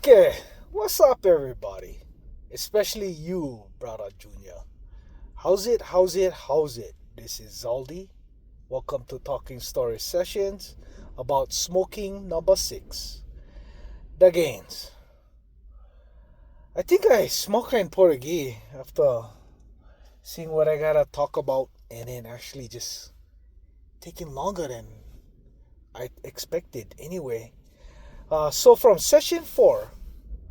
Okay, what's up, everybody? Especially you, brother Junior. How's it? This is Zaldi. Welcome to Talking Story Sessions about smoking number 6. The gains. I think I smoke in Portuguese after seeing what I gotta talk about and then actually just taking longer than I expected anyway. So from session 4,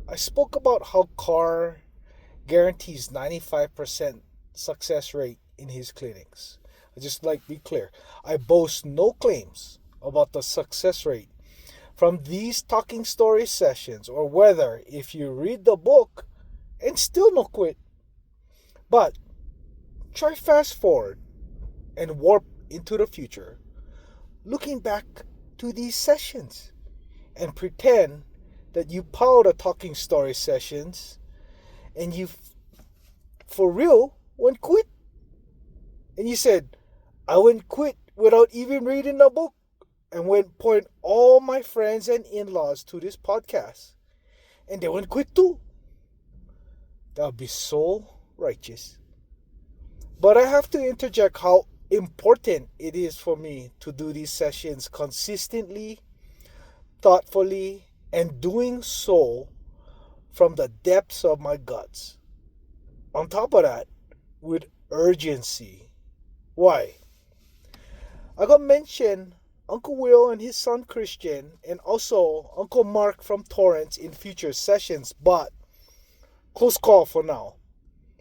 I spoke about how Carr guarantees 95% success rate in his clinics. I just like be clear. I boast no claims about the success rate from these talking story sessions or whether if you read the book and still no quit. But try fast forward and warp into the future, looking back to these sessions and pretend that you power the talking story sessions and you for real went quit. And you said, I went quit without even reading the book and went point all my friends and in-laws to this podcast. And they went quit too. That would be so righteous. But I have to interject how important it is for me to do these sessions consistently, thoughtfully, and doing so from the depths of my guts. On top of that, with urgency. Why? I got mentioned Uncle Will and his son Christian, and also Uncle Mark from Torrance in future sessions, but close call for now.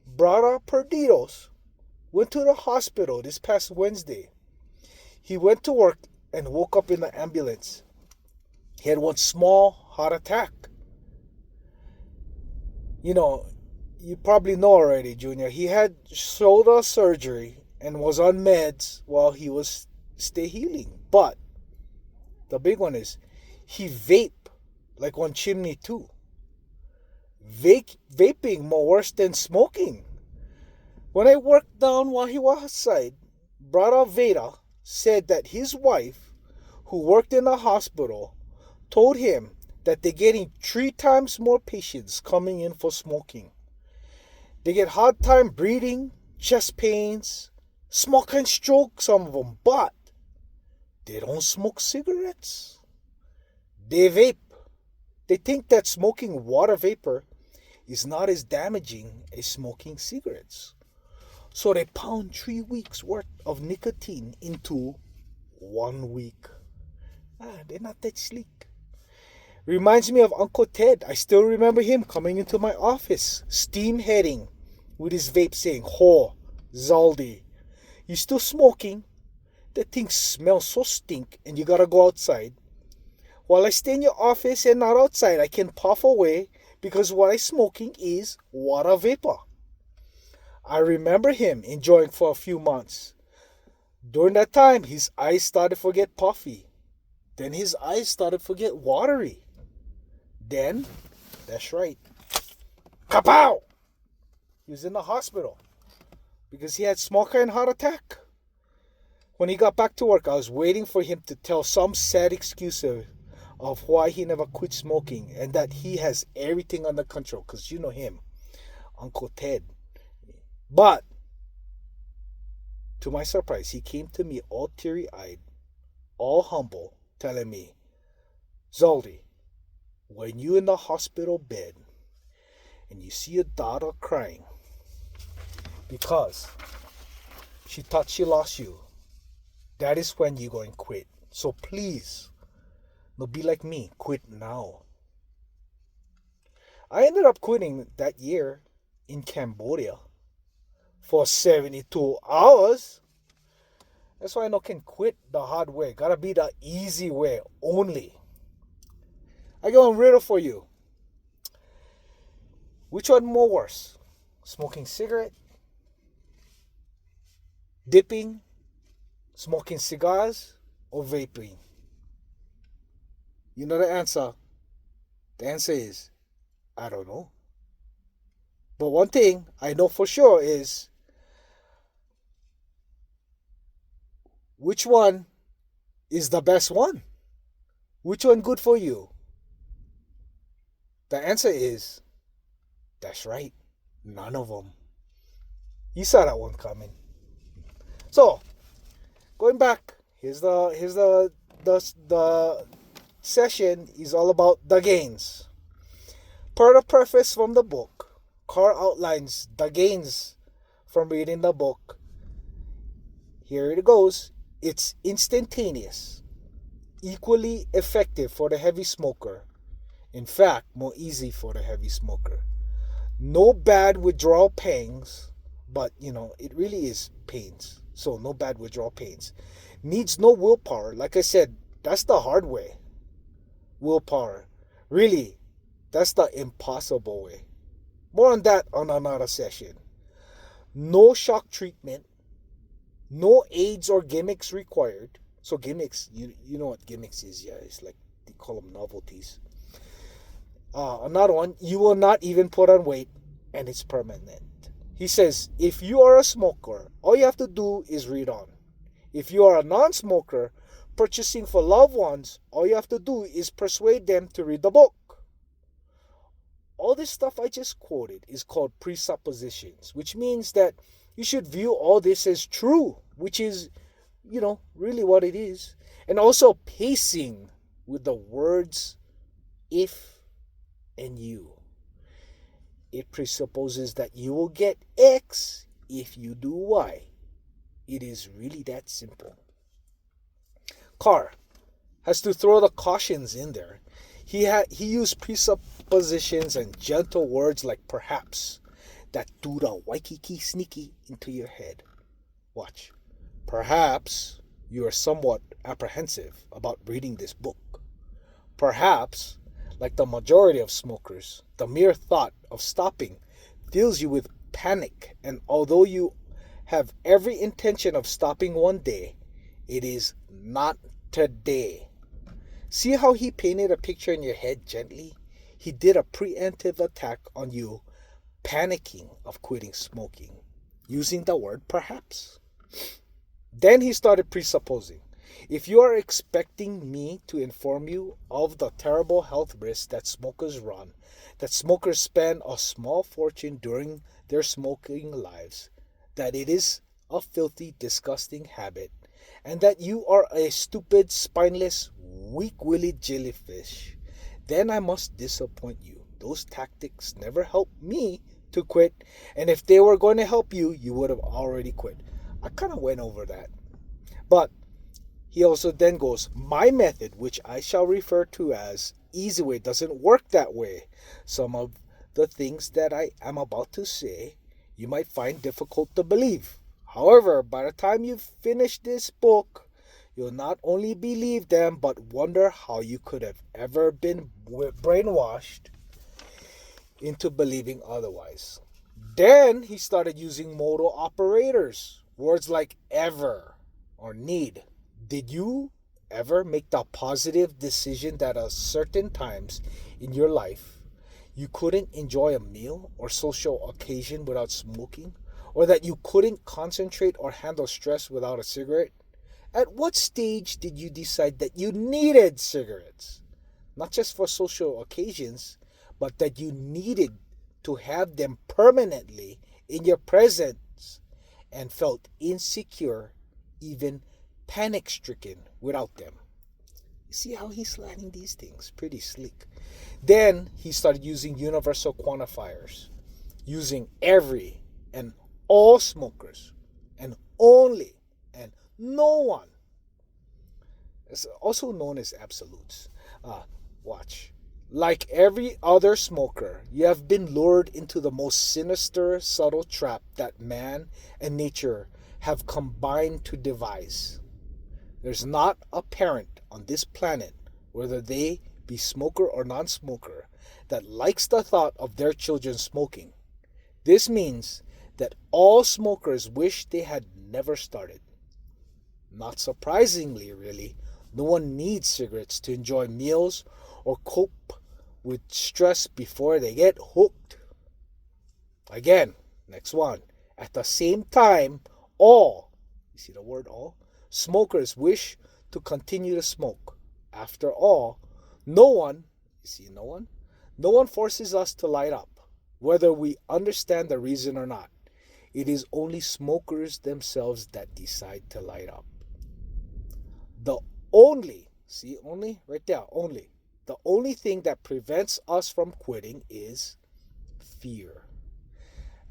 Brother Perdidos went to the hospital this past Wednesday. He went to work and woke up in the ambulance. He had one small heart attack. You know, you probably know already, Junior. He had shoulder surgery and was on meds while he was still healing. But the big one is he vape like on chimney too. Vaping more worse than smoking. When I worked down while he was outside, Brother Veda said that his wife, who worked in the hospital, told him that they're getting 3 times more patients coming in for smoking. They get hard time breathing, chest pains, smoke and stroke, some of them, but they don't smoke cigarettes. They vape. They think that smoking water vapor is not as damaging as smoking cigarettes. So they pound 3 weeks worth of nicotine into 1 week. They're not that sleek. Reminds me of Uncle Ted. I still remember him coming into my office, steam heading, with his vape saying, Ho, Zaldi. You still smoking? That thing smells so stink and you gotta go outside. While I stay in your office and not outside, I can puff away because what I'm smoking is water vapor. I remember him enjoying for a few months. During that time, his eyes started to get puffy. Then his eyes started to get watery. Then, that's right, kapow! He was in the hospital because he had smoker and heart attack. When he got back to work, I was waiting for him to tell some sad excuse of why he never quit smoking and that he has everything under control because you know him, Uncle Ted. But, to my surprise, he came to me all teary-eyed, all humble, telling me, Zaldi, when you're in the hospital bed and you see your daughter crying because she thought she lost you, that is when you're going to quit. So please, don't be like me. Quit now. I ended up quitting that year in Cambodia for 72 hours. That's why I can quit the hard way. Gotta be the easy way only. I got a riddle for you. Which one more worse? Smoking cigarette? Dipping? Smoking cigars? Or vaping? You know the answer. The answer is, I don't know. But one thing I know for sure is, which one is the best one? Which one good for you? The answer is, that's right, none of them. You saw that one coming. So, going back, here's the session is all about the gains. Per the preface from the book, Carr outlines the gains from reading the book. Here it goes. It's instantaneous, equally effective for the heavy smoker. In fact, more easy for the heavy smoker. No bad withdrawal pangs, but it really is pains. So no bad withdrawal pains. Needs no willpower. Like I said, that's the hard way. Willpower. Really, that's the impossible way. More on that on another session. No shock treatment. No aids or gimmicks required. So gimmicks, you know what gimmicks is, yeah. It's like they call them novelties. Another one, you will not even put on weight, and it's permanent. He says, if you are a smoker, all you have to do is read on. If you are a non-smoker, purchasing for loved ones, all you have to do is persuade them to read the book. All this stuff I just quoted is called presuppositions, which means that you should view all this as true, which is, really what it is. And also pacing with the words if and you. It presupposes that you will get X if you do Y. It is really that simple. Carr has to throw the cautions in there. He used presuppositions and gentle words like perhaps that do the waikiki sneaky into your head. Watch. Perhaps you are somewhat apprehensive about reading this book. Perhaps, like the majority of smokers, the mere thought of stopping fills you with panic, and although you have every intention of stopping one day, it is not today. See how he painted a picture in your head gently? He did a preemptive attack on you panicking of quitting smoking, using the word perhaps. Then he started presupposing. If you are expecting me to inform you of the terrible health risks that smokers run, that smokers spend a small fortune during their smoking lives, that it is a filthy, disgusting habit, and that you are a stupid, spineless, weak-willed jellyfish, then I must disappoint you. Those tactics never helped me to quit, and if they were going to help you, you would have already quit. I kind of went over that. But he also then goes, my method, which I shall refer to as easy way, doesn't work that way. Some of the things that I am about to say, you might find difficult to believe. However, by the time you finish this book, you'll not only believe them, but wonder how you could have ever been brainwashed into believing otherwise. Then he started using modal operators, words like ever or need. Did you ever make the positive decision that at certain times in your life you couldn't enjoy a meal or social occasion without smoking? Or that you couldn't concentrate or handle stress without a cigarette? At what stage did you decide that you needed cigarettes? Not just for social occasions, but that you needed to have them permanently in your presence and felt insecure, even panic-stricken without them. You see how he's sliding these things? Pretty slick. Then he started using universal quantifiers, using every and all smokers, and only and no one. It's also known as absolutes. Watch. Like every other smoker, you have been lured into the most sinister, subtle trap that man and nature have combined to devise. There's not a parent on this planet, whether they be smoker or non-smoker, that likes the thought of their children smoking. This means that all smokers wish they had never started. Not surprisingly, really, no one needs cigarettes to enjoy meals or cope with stress before they get hooked. Again, next one. At the same time, all, you see the word all, smokers wish to continue to smoke. After all, no one, you see no one? No one forces us to light up, whether we understand the reason or not. It is only smokers themselves that decide to light up. The only, see, only, right there, only. The only thing that prevents us from quitting is fear.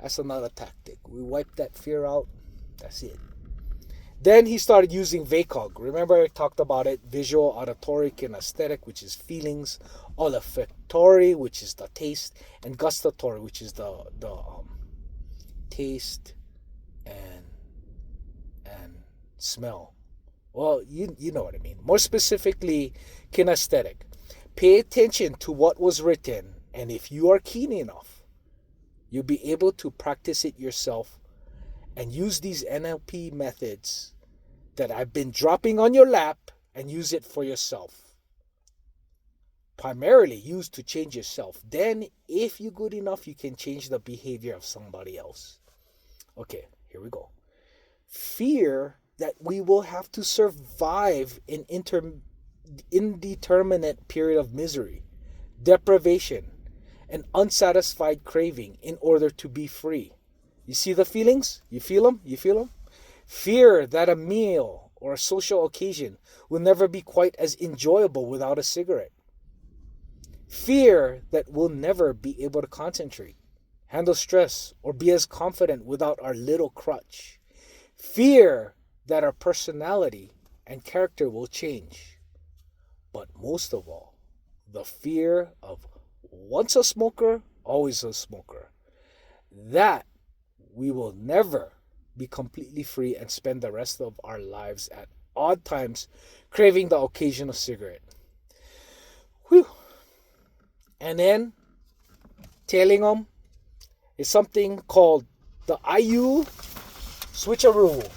That's another tactic. We wipe that fear out. That's it. Then he started using VACOG. Remember I talked about it. Visual, auditory, kinesthetic, which is feelings. Olfactory, which is the taste. And gustatory, which is the taste and smell. Well, you know what I mean. More specifically, kinesthetic. Pay attention to what was written, and if you are keen enough, you'll be able to practice it yourself and use these NLP methods that I've been dropping on your lap and use it for yourself. Primarily used to change yourself. Then, if you're good enough, you can change the behavior of somebody else. Okay, here we go. Fear that we will have to survive an indeterminate period of misery, deprivation, and unsatisfied craving in order to be free. You see the feelings? You feel them? You feel them? Fear that a meal or a social occasion will never be quite as enjoyable without a cigarette. Fear that we'll never be able to concentrate, handle stress, or be as confident without our little crutch. Fear that our personality and character will change. But most of all, the fear of once a smoker, always a smoker. That we will never be completely free and spend the rest of our lives at odd times craving the occasional cigarette. Whew. And then, tailing them is something called the IU switcheroo.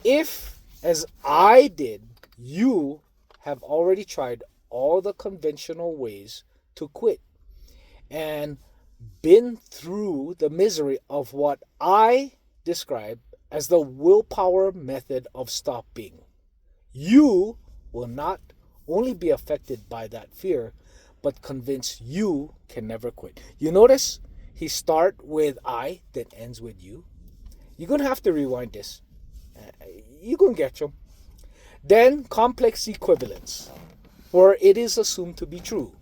If, as I did, you have already tried all the conventional ways to quit and been through the misery of what I describe as the willpower method of stopping, you will not only be affected by that fear, but convinced you can never quit. You notice he starts with I, then ends with you. You're going to have to rewind this. You're going to get them. Then complex equivalence, where it is assumed to be true.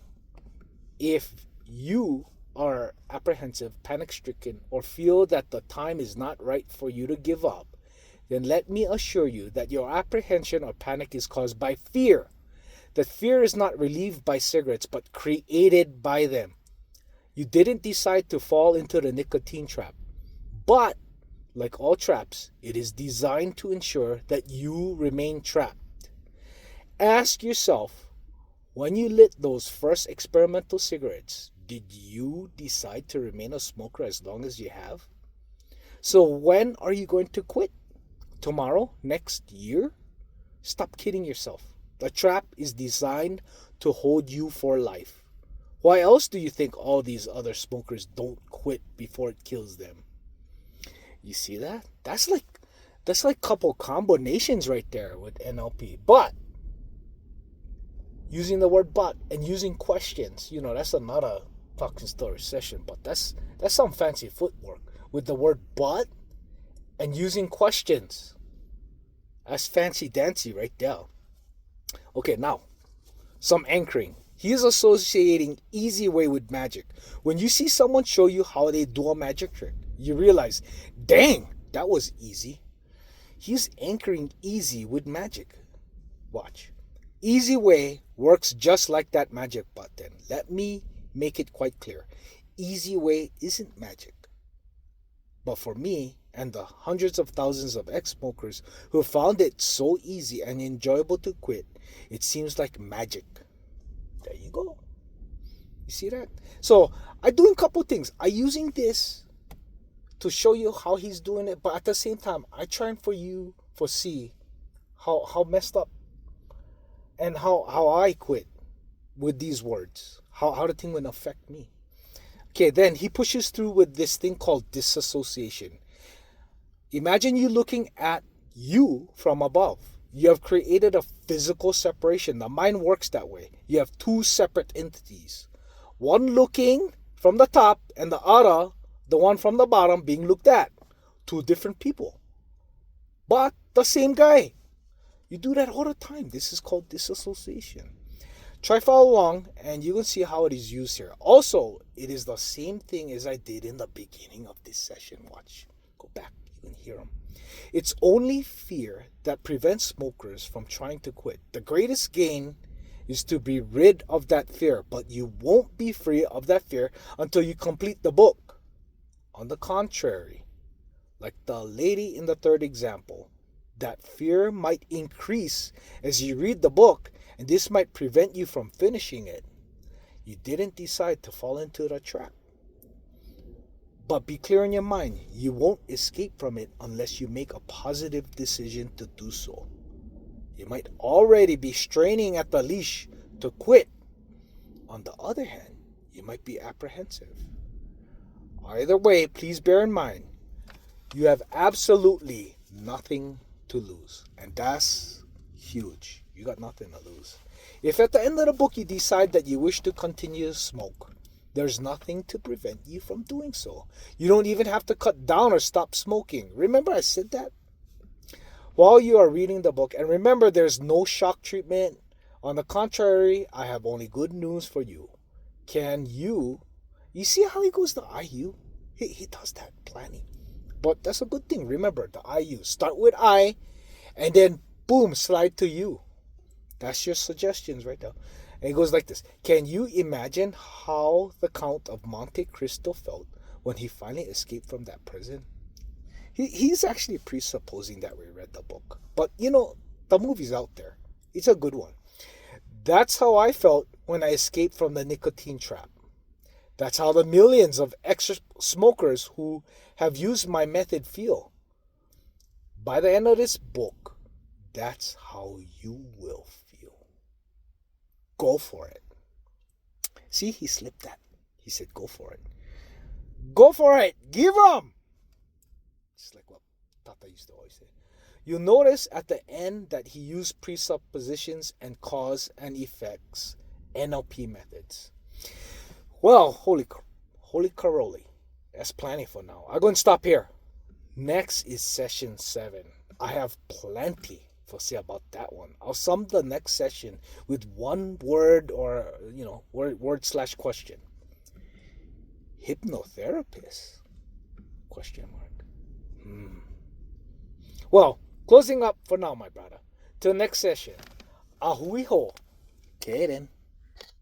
If you are apprehensive, panic-stricken, or feel that the time is not right for you to give up, then let me assure you that your apprehension or panic is caused by fear. That fear is not relieved by cigarettes, but created by them. You didn't decide to fall into the nicotine trap. But, like all traps, it is designed to ensure that you remain trapped. Ask yourself, when you lit those first experimental cigarettes, did you decide to remain a smoker as long as you have? So when are you going to quit? Tomorrow? Next year? Stop kidding yourself. The trap is designed to hold you for life. Why else do you think all these other smokers don't quit before it kills them? You see that? That's like couple combinations right there with NLP. But using the word but and using questions, that's another talking story session, but that's some fancy footwork with the word but and using questions. That's fancy dancy right there. Okay, now some anchoring. He is associating easy way with magic. When you see someone show you how they do a magic trick, you realize, dang, that was easy. He's anchoring easy with magic. Watch. Easy way works just like that magic button. Let me make it quite clear. Easy way isn't magic. But for me and the hundreds of thousands of ex-smokers who found it so easy and enjoyable to quit, it seems like magic. There you go. You see that? So I'm doing a couple things. I'm using this to show you how he's doing it, but at the same time, I trying for you to see how messed up and how I quit with these words. How the thing will affect me. Okay, then he pushes through with this thing called disassociation. Imagine you looking at you from above. You have created a physical separation. The mind works that way. You have two separate entities. One looking from the top and the other, the one from the bottom, being looked at. Two different people. But the same guy. You do that all the time. This is called disassociation. Try follow along and you can see how it is used here. Also, it is the same thing as I did in the beginning of this session. Watch. Go back. You can hear them. It's only fear that prevents smokers from trying to quit. The greatest gain is to be rid of that fear, but you won't be free of that fear until you complete the book. On the contrary, like the lady in the third example, that fear might increase as you read the book, and this might prevent you from finishing it. You didn't decide to fall into the trap. But be clear in your mind, you won't escape from it unless you make a positive decision to do so. You might already be straining at the leash to quit. On the other hand, you might be apprehensive. Either way, please bear in mind, you have absolutely nothing to lose. And that's huge. You got nothing to lose. If at the end of the book you decide that you wish to continue to smoke, there's nothing to prevent you from doing so. You don't even have to cut down or stop smoking. Remember I said that? While you are reading the book, and remember there's no shock treatment. On the contrary, I have only good news for you. You see how he goes to IU? He does that planning. But that's a good thing. Remember, the IU. Start with I, and then boom, slide to you. That's your suggestions right now. And it goes like this. Can you imagine how the Count of Monte Cristo felt when he finally escaped from that prison? He's actually presupposing that we read the book. But, the movie's out there. It's a good one. That's how I felt when I escaped from the nicotine trap. That's how the millions of ex-smokers who have used my method feel. By the end of this book, that's how you will feel. Go for it. See, he slipped that. He said, go for it. Go for it. Give him. It's like what Tata used to always say. You'll notice at the end that he used presuppositions and cause and effects, NLP methods. Well, holy caroli. That's plenty for now. I'm going to stop here. Next is session 7. I have plenty to say about that one. I'll sum the next session with one word or, word/question. Hypnotherapist? Question mark. Well, closing up for now, my brother. Till next session. Ahui ho. Keren.